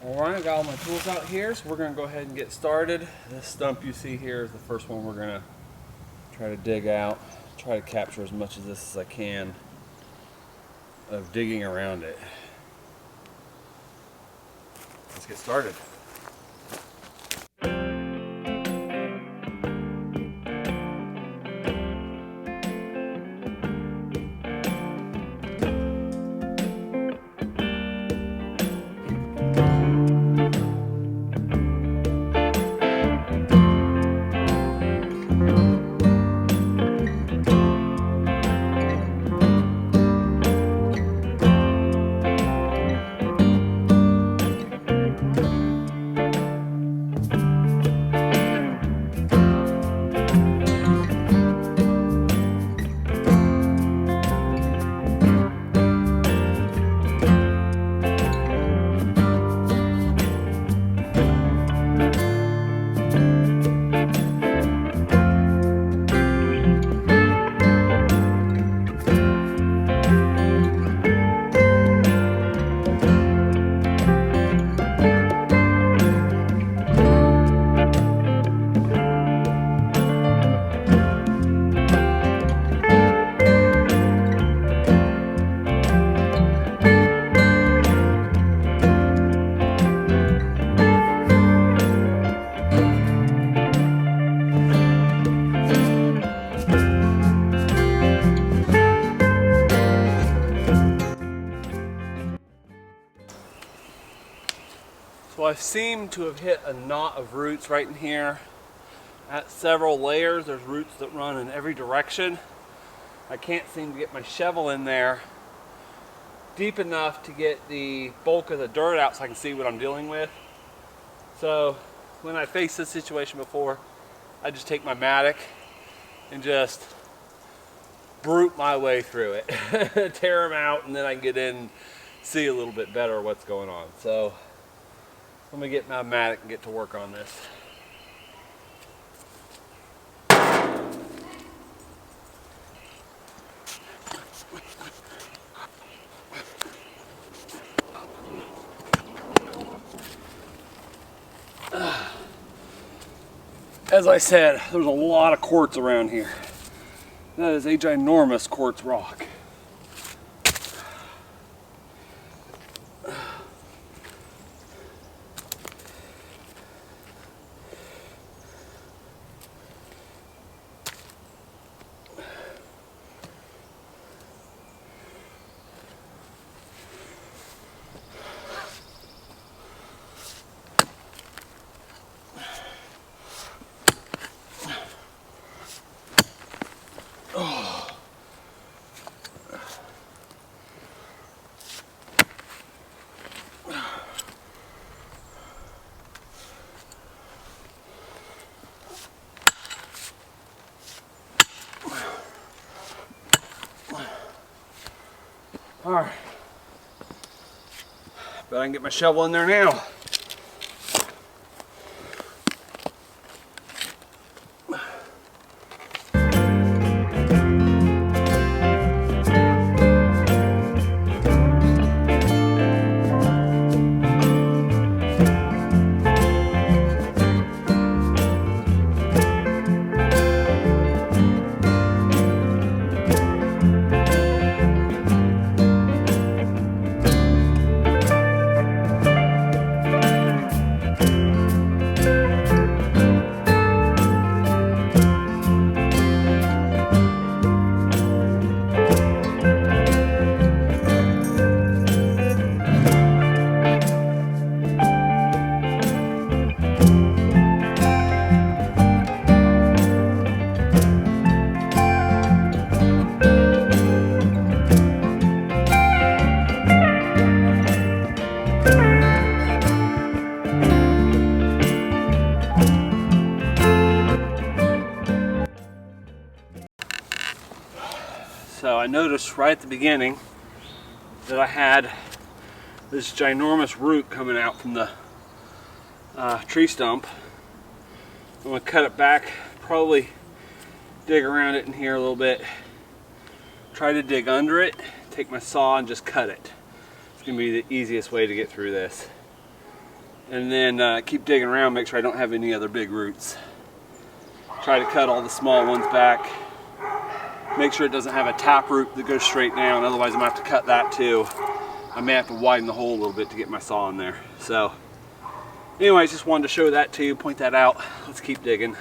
Alright, I got all my tools out here, so we're going to go ahead and get started. This stump you see here is the first one we're going to try to dig out. Try to capture as much of this as I can of digging around it. Let's get started. So I seem to have hit a knot of roots right in here. At several layers, there's roots that run in every direction. I can't seem to get my shovel in there deep enough to get the bulk of the dirt out so I can see what I'm dealing with. So when I faced this situation before, I just take my mattock and just brute my way through it. Tear them out, and then I can get in and see a little bit better what's going on. So let me get my mattock and get to work on this. As I said, there's a lot of quartz around here. That is a ginormous quartz rock. All right, bet I can get my shovel in there now. So I noticed right at the beginning that I had this ginormous root coming out from the tree stump. I'm going to cut it back, probably dig around it in here a little bit, try to dig under it, take my saw and just cut it. It's going to be the easiest way to get through this. And then keep digging around, make sure I don't have any other big roots. Try to cut all the small ones back. Make sure it doesn't have a tap root that goes straight down, otherwise I'm going to have to cut that too. I may have to widen the hole a little bit to get my saw in there. So anyways, just wanted to show that to you, point that out. Let's keep digging.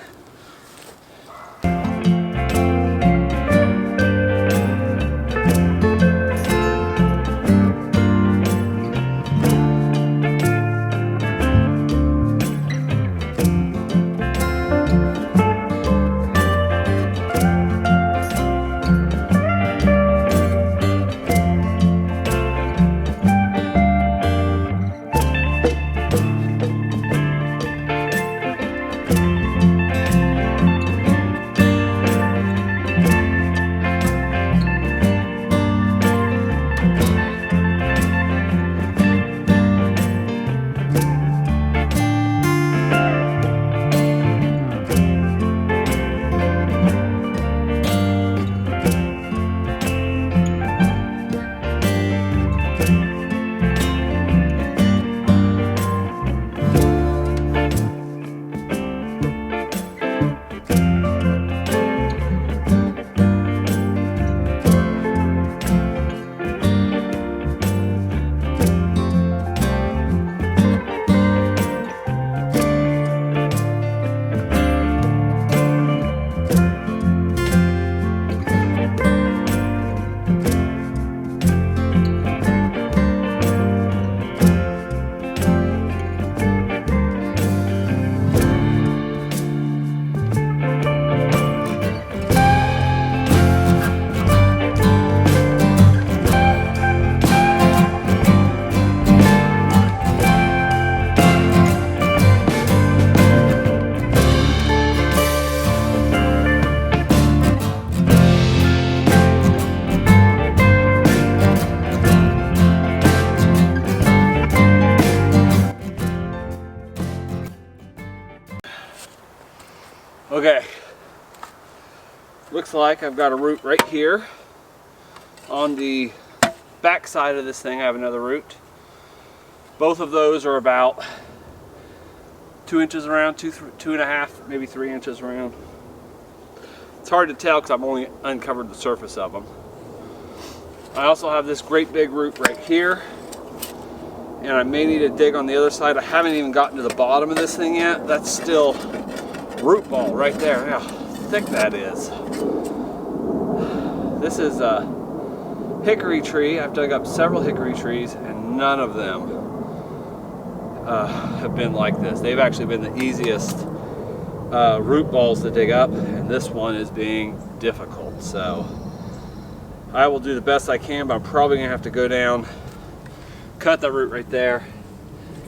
Okay, looks like I've got a root right here. On the back side of this thing I have another root. Both of those are about 2 inches around, 2.5, maybe 3 inches around. It's hard to tell because I've only uncovered the surface of them. I also have this great big root right here, and I may need to dig on the other side. I haven't even gotten to the bottom of this thing yet. That's still root ball right there. Look how thick that is. This is a hickory tree. I've dug up several hickory trees and none of them have been like this. They've actually been the easiest root balls to dig up, and this one is being difficult. So I will do the best I can, but I'm probably gonna have to go down, cut the root right there,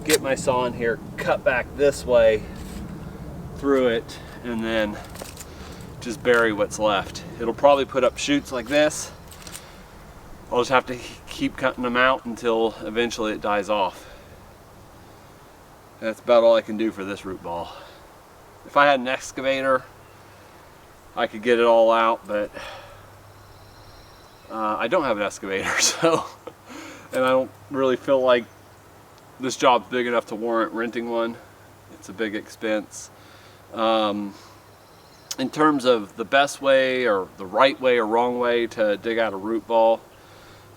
get my saw in here, cut back this way through it, and then just bury what's left. It'll probably put up shoots like this. I'll just have to keep cutting them out until eventually it dies off. That's about all I can do for this root ball. If I had an excavator, I could get it all out, but I don't have an excavator, so, and I don't really feel like this job's big enough to warrant renting one. It's a big expense. In terms of the best way or the right way or wrong way to dig out a root ball,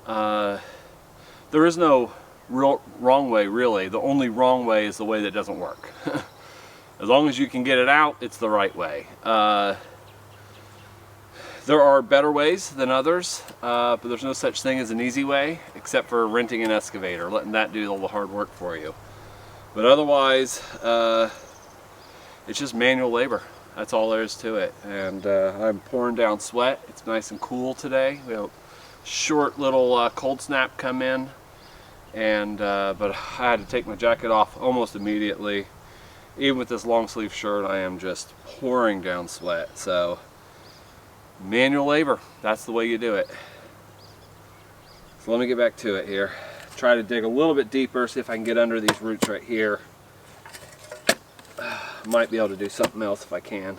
there is no wrong way really. The only wrong way is the way that doesn't work. As long as you can get it out, it's the right way. There are better ways than others, but there's no such thing as an easy way, except for renting an excavator, letting that do all the hard work for you. But otherwise, it's just manual labor. That's all there is to it. And I'm pouring down sweat. It's nice and cool today. We have a short little cold snap come in, and but I had to take my jacket off almost immediately. Even with this long sleeve shirt, I am just pouring down sweat. So manual labor, that's the way you do it. So let me get back to it here. Try to dig a little bit deeper, see if I can get under these roots right here. Might be able to do something else if I can.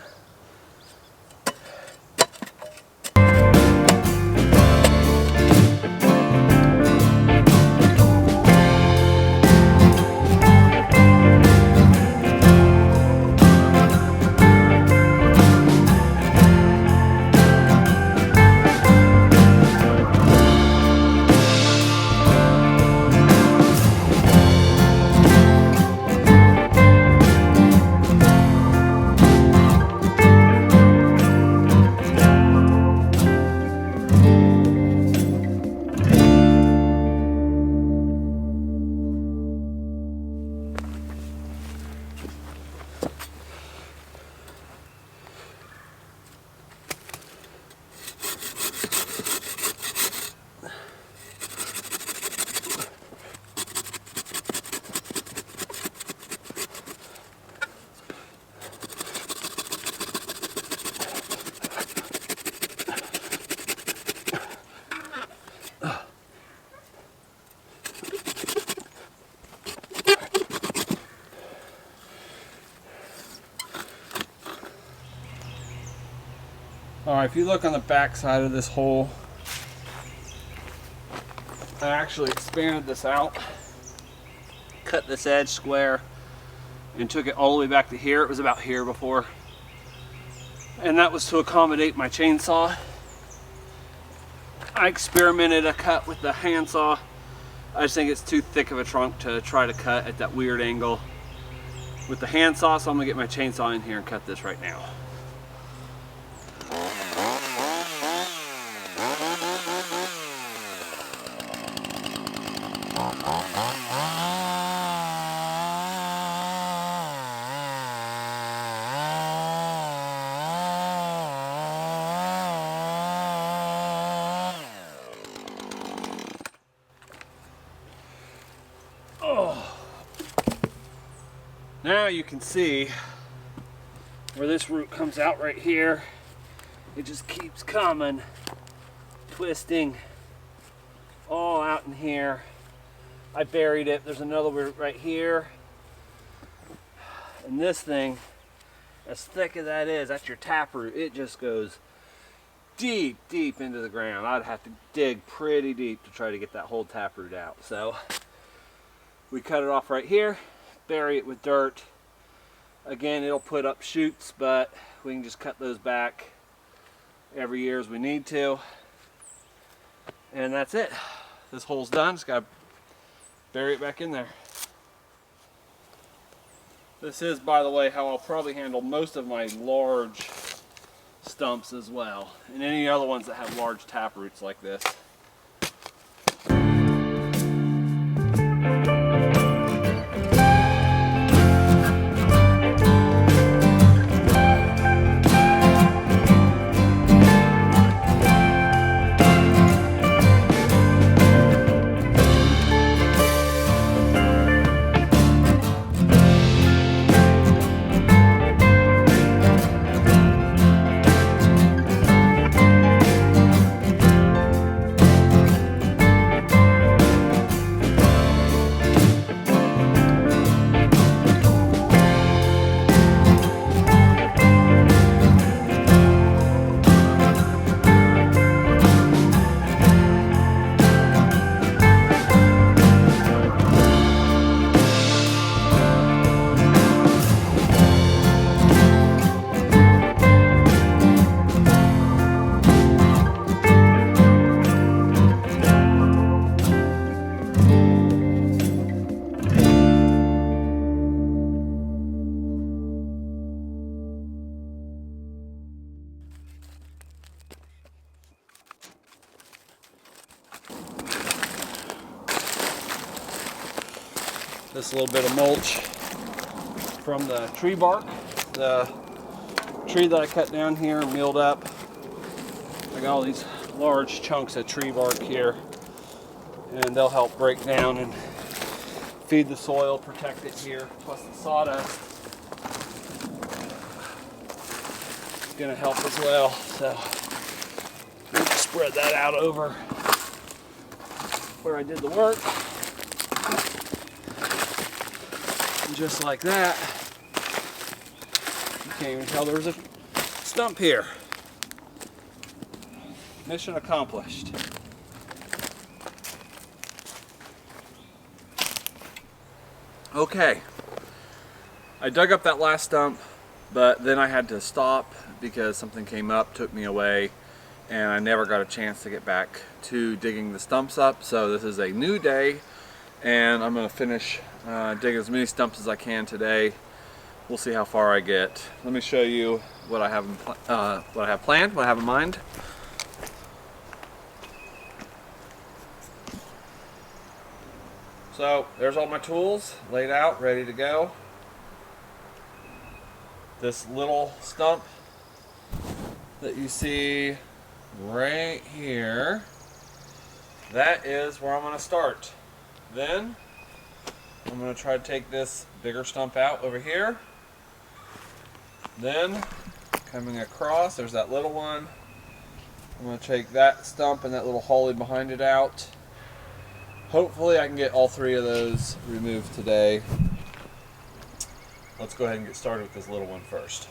Alright, if you look on the back side of this hole, I actually expanded this out, cut this edge square, and took it all the way back to here. It was about here before. And that was to accommodate my chainsaw. I experimented a cut with the handsaw. I just think it's too thick of a trunk to try to cut at that weird angle with the handsaw, so I'm gonna get my chainsaw in here and cut this right now. Now you can see where this root comes out right here. It just keeps coming, twisting all out in here. I buried it. There's another root right here. And this thing, as thick as that is, that's your taproot. It just goes deep, deep into the ground. I'd have to dig pretty deep to try to get that whole taproot out. So we cut it off right here, bury it with dirt. Again, it'll put up shoots, but we can just cut those back every year as we need to. And that's it. This hole's done. Just gotta bury it back in there. This is, by the way, how I'll probably handle most of my large stumps as well, and any other ones that have large taproots like this. This little bit of mulch from the tree bark, the tree that I cut down here and milled up. I got all these large chunks of tree bark here, and they'll help break down and feed the soil, protect it here. Plus the sawdust is going to help as well. So we'll just spread that out over where I did the work. And just like that, you can't even tell there was a stump here. Mission accomplished. Okay, I dug up that last stump, but then I had to stop because something came up, took me away, and I never got a chance to get back to digging the stumps up. So this is a new day, and I'm going to finish digging as many stumps as I can today. We'll see how far I get. Let me show you what I have planned, what I have in mind. So there's all my tools laid out, ready to go. This little stump that you see right here. That is where I'm going to start. Then I'm going to try to take this bigger stump out over here. Then coming across, there's that little one. I'm going to take that stump and that little holly behind it out. Hopefully I can get all three of those removed today. Let's go ahead and get started with this little one first.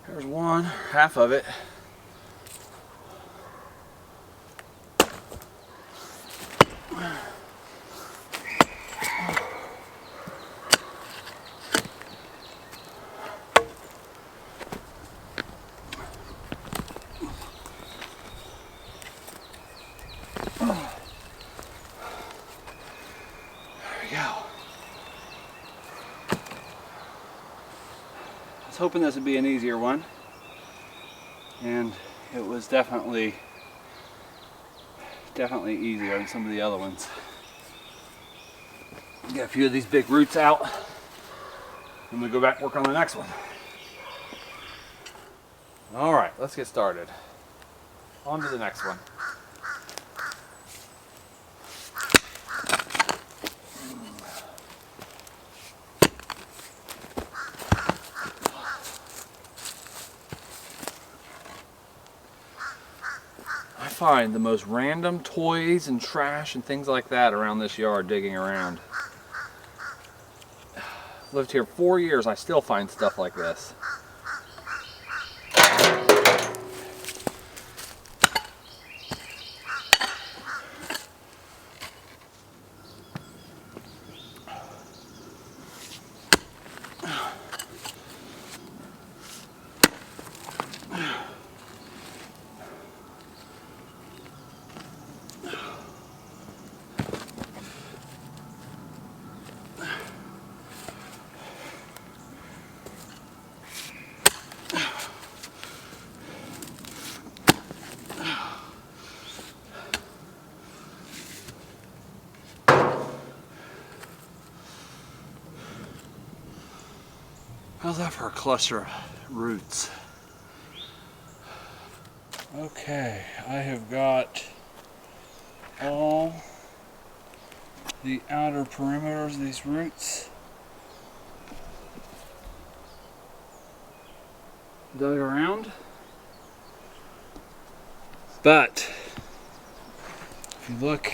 There's one, half of it. Hoping this would be an easier one, and it was definitely easier than some of the other ones. Get a few of these big roots out and we go back and work on the next one. All right, let's get started. On to the next one. Find the most random toys and trash and things like that around this yard digging around. Lived here 4 years, I still find stuff like this. How's that for a cluster of roots? Okay, I have got all the outer perimeters of these roots dug around, but if you look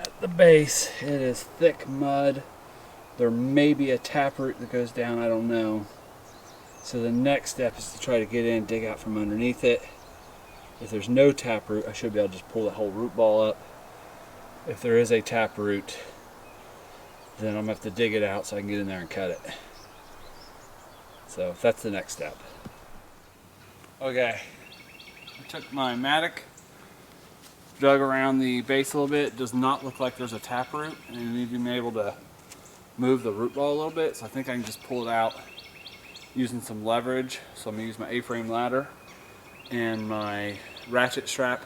at the base, it is thick mud. There may be a taproot that goes down, I don't know. So the next step is to try to get in, dig out from underneath it. If there's no taproot, I should be able to just pull the whole root ball up. If there is a taproot, then I'm gonna have to dig it out so I can get in there and cut it. So that's the next step. Okay, I took my mattock, dug around the base a little bit. It does not look like there's a taproot, and you need to be able to move the root ball a little bit, so I think I can just pull it out using some leverage. So I'm gonna use my A-frame ladder and my ratchet strap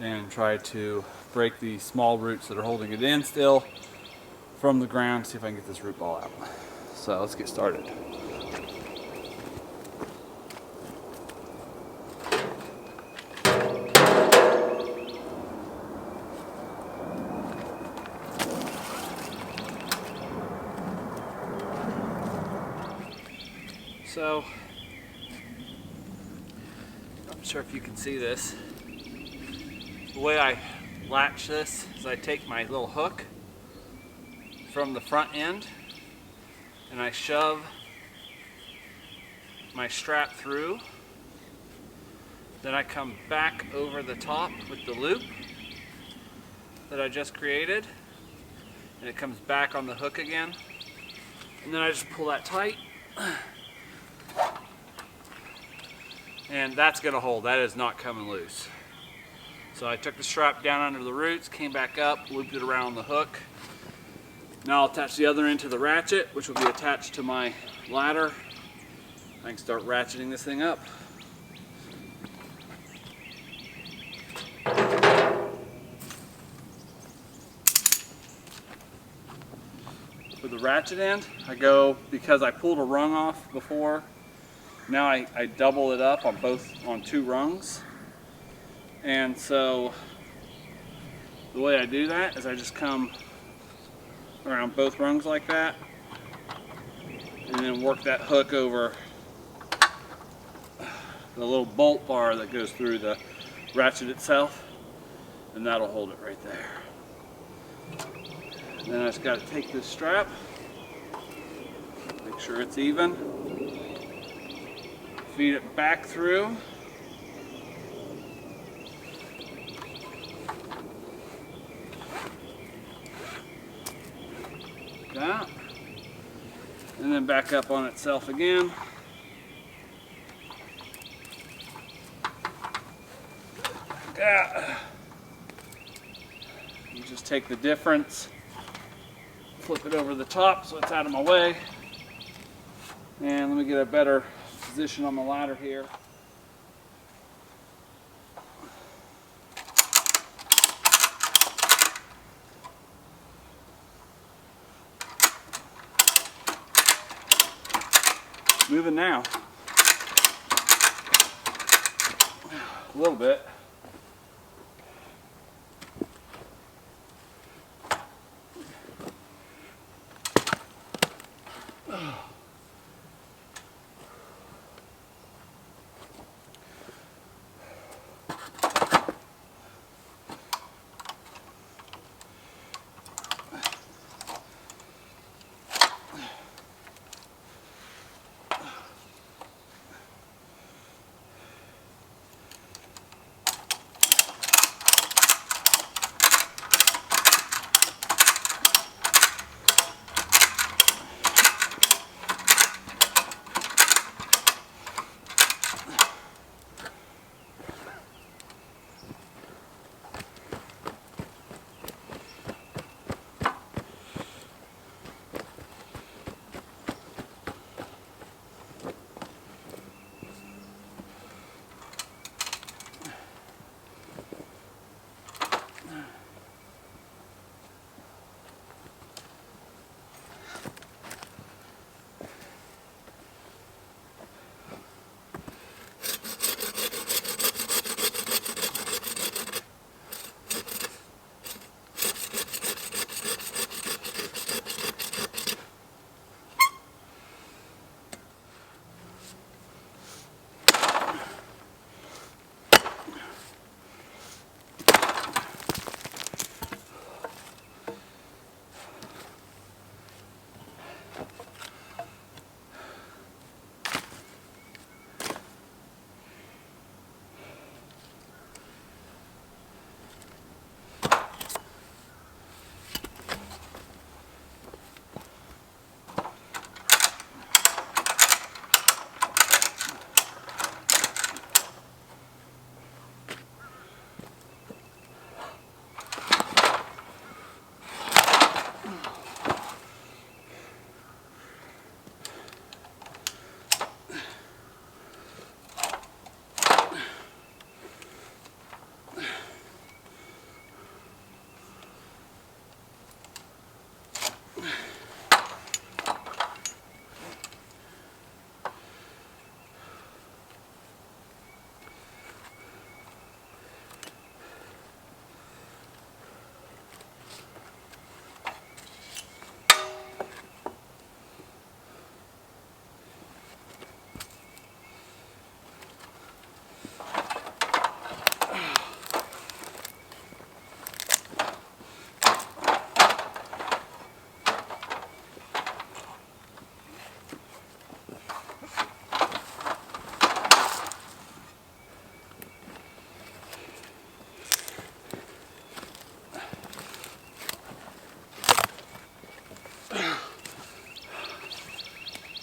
and try to break the small roots that are holding it in still from the ground, see if I can get this root ball out. So let's get started. So, I'm not sure if you can see this. The way I latch this is I take my little hook from the front end and I shove my strap through, Then I come back over the top with the loop that I just created, and it comes back on the hook again. And then I just pull that tight, and that's gonna hold. That is not coming loose. So I took the strap down under the roots, came back up, looped it around the hook. Now I'll attach the other end to the ratchet, which will be attached to my ladder. I can start ratcheting this thing up. With the ratchet end, I go, because I pulled a rung off before, now I double it up on two rungs. And so the way I do that is I just come around both rungs like that, and then work that hook over the little bolt bar that goes through the ratchet itself, and that'll hold it right there. And then I just got to take this strap, make sure it's even, feed it back through, that, and then back up on itself again. You just take the difference, flip it over the top so it's out of my way, and let me get a better position on the ladder here. Moving now, a little bit.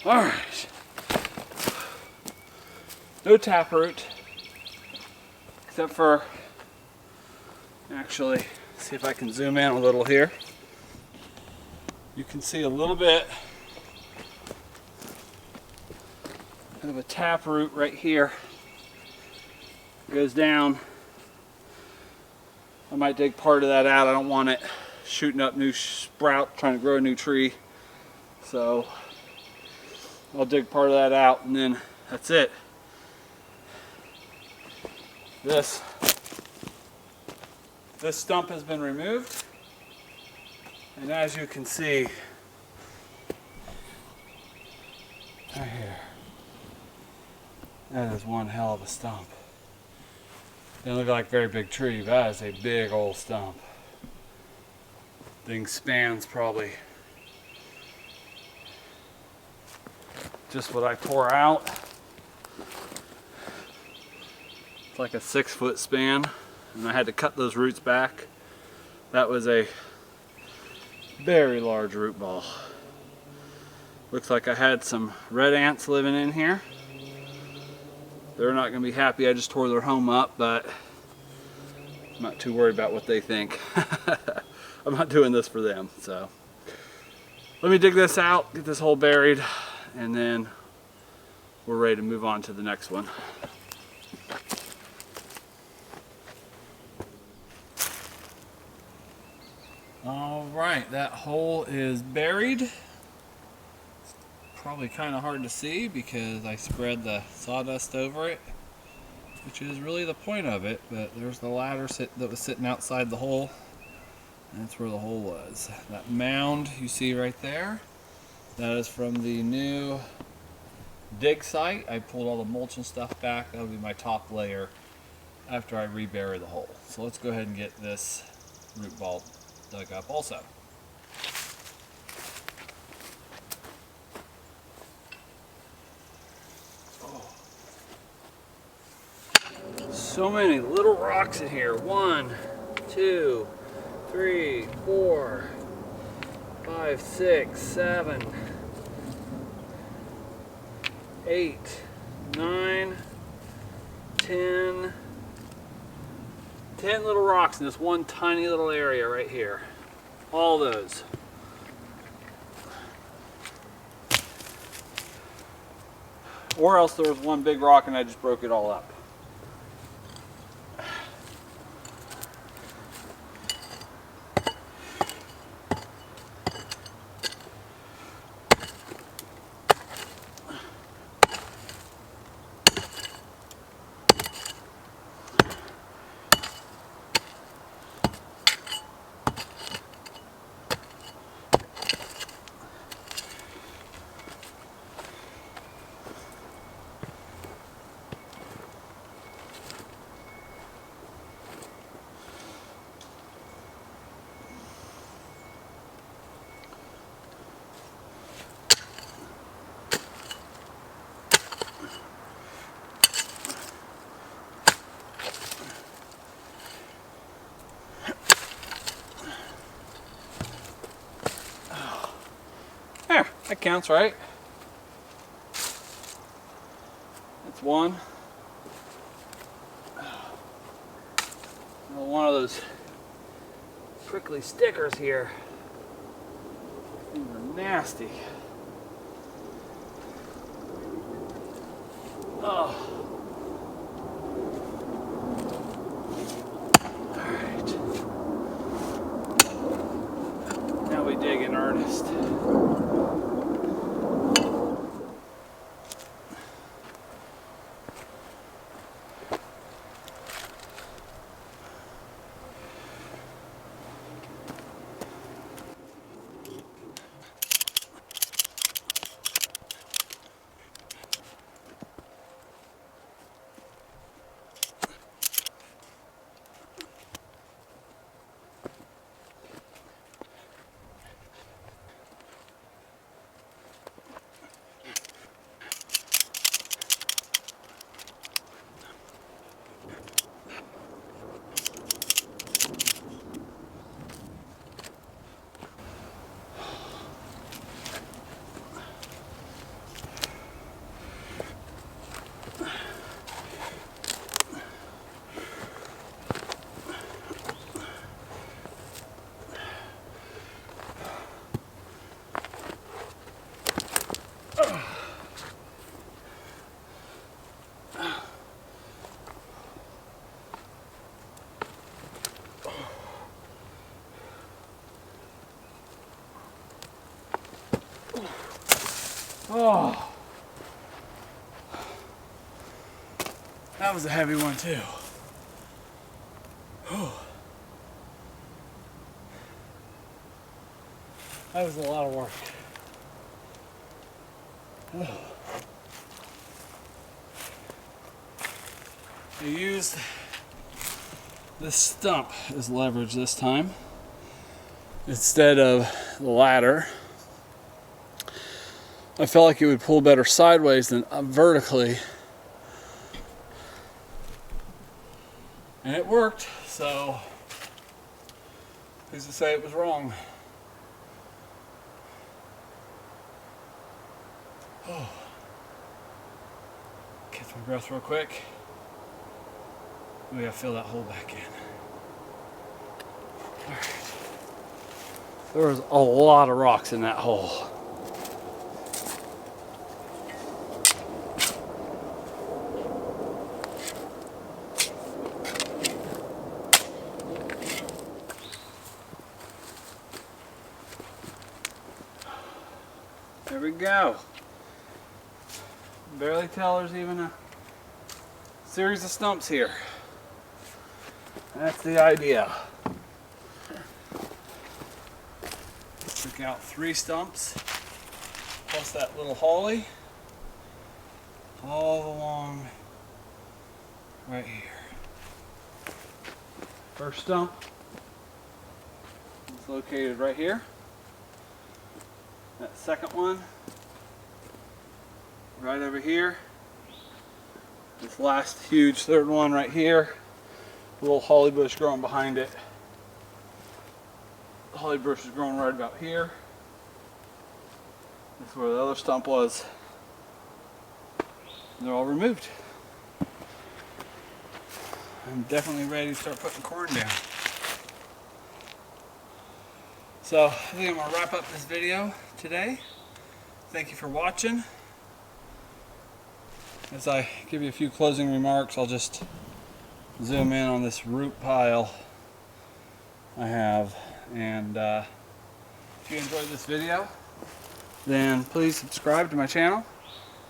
All right. No taproot, except for, actually, see if I can zoom in a little here. You can see a little bit of a taproot right here. It goes down. I might dig part of that out. I don't want it shooting up new sprout, trying to grow a new tree. So I'll dig part of that out, and then that's it. This stump has been removed, and as you can see right here, that is one hell of a stump. Doesn't look like a very big tree, but that is a big old stump. Thing spans probably just what I tore out. It's like a 6-foot span, and I had to cut those roots back. That was a very large root ball. Looks like I had some red ants living in here. They're not going to be happy I just tore their home up, but I'm not too worried about what they think. I'm not doing this for them. So let me dig this out, get this hole buried, and then we're ready to move on to the next one. All right, that hole is buried. It's probably kind of hard to see because I spread the sawdust over it, which is really the point of it, but there's the ladder that was sitting outside the hole. That's where the hole was. That mound you see right there, that is from the new dig site. I pulled all the mulch and stuff back. That'll be my top layer after I rebury the hole. So let's go ahead and get this root ball dug up also. Oh. So many little rocks in here. 1, 2, 3, 4, 5, 6, 7, 8, 9, 10. 10 little rocks in this one tiny little area right here. All those. Or else there was one big rock and I just broke it all up. There, that counts, right? That's one. One of those prickly stickers here. These are nasty. Oh. Alright. Now we dig in earnest. Oh, that was a heavy one too. Whew. That was a lot of work. Oh. I used this stump as leverage this time instead of the ladder. I felt like it would pull better sideways than vertically. And it worked, so who's to say it was wrong? Oh. Catch my breath real quick. We gotta fill that hole back in. Alright. There was a lot of rocks in that hole. There we go. Barely tell there's even a series of stumps here. That's the idea. Took out 3 stumps, plus that little holly, all along right here. First stump is located right here. That second one, right over here. This last huge third one right here. A little holly bush growing behind it. The holly bush is growing right about here. This is where the other stump was. They're all removed. I'm definitely ready to start putting corn down. So I think I'm going to wrap up this video today. Thank you for watching. As I give you a few closing remarks, I'll just zoom in on this root pile I have. And if you enjoyed this video, then please subscribe to my channel.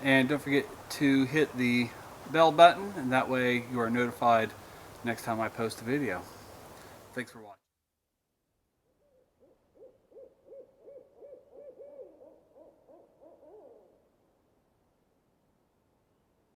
And don't forget to hit the bell button, and that way you are notified next time I post a video. Thanks for watching.